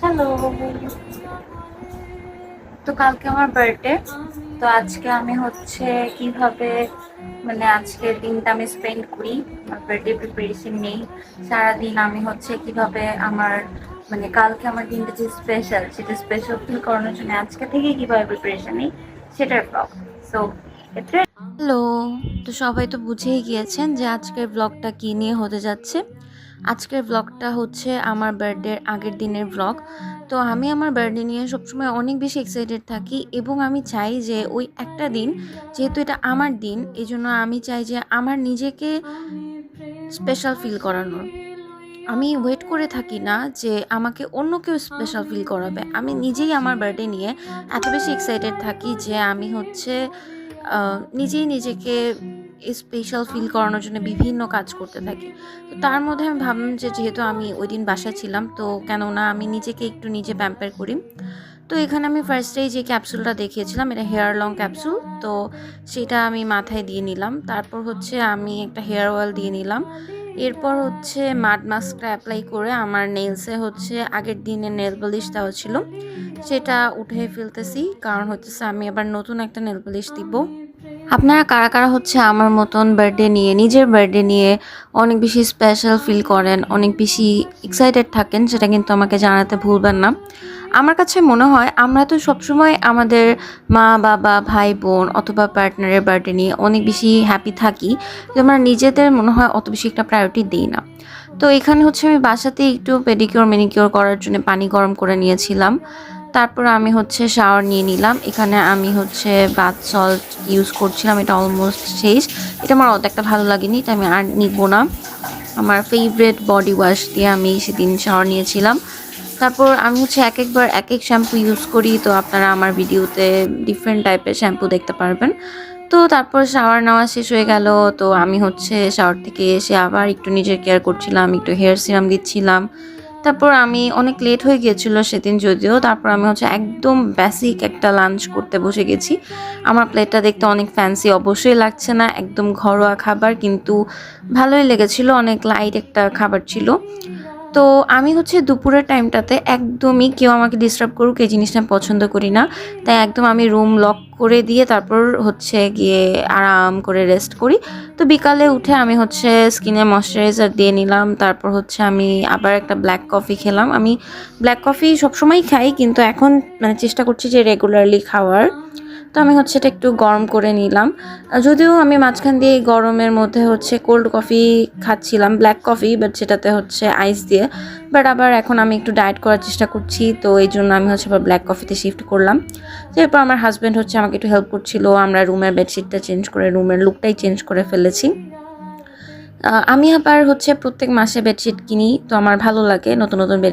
Hello. তো কালকে আমার বার্থডে। তো আজকে আমি হচ্ছে কিভাবে আজকের দিনটা আমি স্পেন্ড করি, আমার বার্থডে প্রিপারেশন নেই। সারাদিন আমি হচ্ছে কিভাবে আমার কালকে আমার দিনটা যে স্পেশাল, সেটা স্পেশাল ফিল করানোর জন্য আজকে থেকে কিভাবে প্রিপারেশন নেই সেটার ব্লগ। সো ক্ষেত্রে হ্যালো। তো সবাই তো বুঝেই গিয়েছেন যে আজকের ব্লগটা কি নিয়ে হতে যাচ্ছে। আজকের ব্লগটা হচ্ছে আমার বার্থডের আগের দিনের ব্লগ। তো আমি আমার বার্থডে নিয়ে সবসময় অনেক বেশি এক্সাইটেড থাকি এবং আমি চাই যে ওই একটা দিন, যেহেতু এটা আমার দিন, এই জন্য আমি চাই যে আমার নিজেকে স্পেশাল ফিল করানোর। আমি ওয়েট করে থাকি না যে আমাকে অন্য কেউ স্পেশাল ফিল করাবে। আমি নিজেই আমার বার্থডে নিয়ে এত বেশি এক্সাইটেড থাকি যে আমি হচ্ছে নিজেই নিজেকে স্পেশাল ফিল করানোর জন্য বিভিন্ন কাজ করতে থাকি। তো তার মধ্যে আমি ভাবলাম যে যেহেতু আমি ওই দিন বাসায় ছিলাম, তো কেননা আমি নিজেকে একটু নিজে প্যাম্পার করি। তো এখানে আমি ফার্স্টেই যে ক্যাপসুলটা দেখিয়েছিলাম, এটা হেয়ার লং ক্যাপসুল। তো সেটা আমি মাথায় দিয়ে নিলাম। তারপর হচ্ছে আমি একটা হেয়ার অয়েল দিয়ে নিলাম। এরপর হচ্ছে মাড মাস্কটা অ্যাপ্লাই করে আমার নেলসে হচ্ছে আগের দিনের নেল পলিশ দেওয়া ছিল, সেটা উঠে ফেলতেছি, কারণ হচ্ছে আমি আবার নতুন একটা নেল পলিশ দিব। আপনারা কারা কারা হচ্ছে আমার মতন বার্থডে নিয়ে, নিজের বার্থডে নিয়ে অনেক বেশি স্পেশাল ফিল করেন, অনেক বেশি এক্সাইটেড থাকেন, সেটা কিন্তু আমাকে জানাতে ভুলবেন না। আমার কাছে মনে হয় আমরা তো সবসময় আমাদের মা বাবা ভাই বোন অথবা পার্টনারের বার্থডে নিয়ে অনেক বেশি হ্যাপি থাকি, কিন্তু আমরা নিজেদের মনে হয় অত বেশি একটা প্রায়োরিটি দিই না। তো এখানে হচ্ছে আমি বাসাতেই একটু পেডিকিওর ম্যানিকিওর করার জন্য পানি গরম করে নিয়েছিলাম। তারপর আমি হচ্ছে শাওয়ার নিয়ে নিলাম। এখানে আমি হচ্ছে বাথ সল্ট ইউজ করছিলাম, এটা অলমোস্ট শেষ। এটা আমার অত একটা ভালো লাগেনি, এটা আমি আর নিব না। আমার ফেভারিট বডি ওয়াশ দিয়ে আমি সেদিন শাওয়ার নিয়েছিলাম। তারপর আমি হচ্ছে এক একবার এক এক শ্যাম্পু ইউজ করি, তো আপনারা আমার ভিডিওতে ডিফারেন্ট টাইপের শ্যাম্পু দেখতে পারবেন। তো তারপর শাওয়ার নেওয়া শেষ হয়ে গেল। তো আমি হচ্ছে শাওয়ার থেকে এসে আবার একটু নিজের কেয়ার করছিলাম, একটু হেয়ার সিরাম দিচ্ছিলাম। তারপর আমি অনেক লেট হয়ে গিয়েছিল সেদিন যদিও। তারপর আমি হচ্ছে একদম বেসিক একটা লাঞ্চ করতে বসে গেছি। আমার প্লেটটা দেখতে অনেক ফ্যান্সি অবশ্যই লাগছে না, একদম ঘরোয়া খাবার, কিন্তু ভালোই লেগেছিল, অনেক লাইট একটা খাবার ছিল। তো আমি হচ্ছে দুপুরের টাইমটাতে একদমই কেউ আমাকে ডিস্টার্ব করুক এই জিনিসটা পছন্দ করি না। তাই একদম আমি রুম লক করে দিয়ে তারপর হচ্ছে গিয়ে আরাম করে রেস্ট করি। তো বিকালে উঠে আমি হচ্ছে স্কিনে ময়শ্চারাইজার দিয়ে নিলাম। তারপর হচ্ছে আমি আবার একটা ব্ল্যাক কফি খেলাম। আমি ব্ল্যাক কফি সবসময়ই খাই, কিন্তু এখন চেষ্টা করছি যে রেগুলারলি খাওয়ার। তো আমি হচ্ছে এটা একটু গরম করে নিলাম। যদিও আমি মাঝখান দিয়ে গরমের মধ্যে হচ্ছে কোল্ড কফি খাচ্ছিলাম, ব্ল্যাক কফি, বাট সেটাতে হচ্ছে আইস দিয়ে। বাট আবার এখন আমি একটু ডায়েট করার চেষ্টা করছি, তো এই জন্য আমি হচ্ছে আবার ব্ল্যাক কফিতে শিফট করলাম। এরপর আমার হাজব্যান্ড হচ্ছে আমাকে একটু হেল্প করছিল। আমরা রুমের বেডশিটটা চেঞ্জ করে রুমের লুকটাই চেঞ্জ করে ফেলেছি। আমি আবার হচ্ছে প্রত্যেক মাসে বেডশিট কিনি, তো আমার ভালো লাগে নতুন নতুন বেডশিট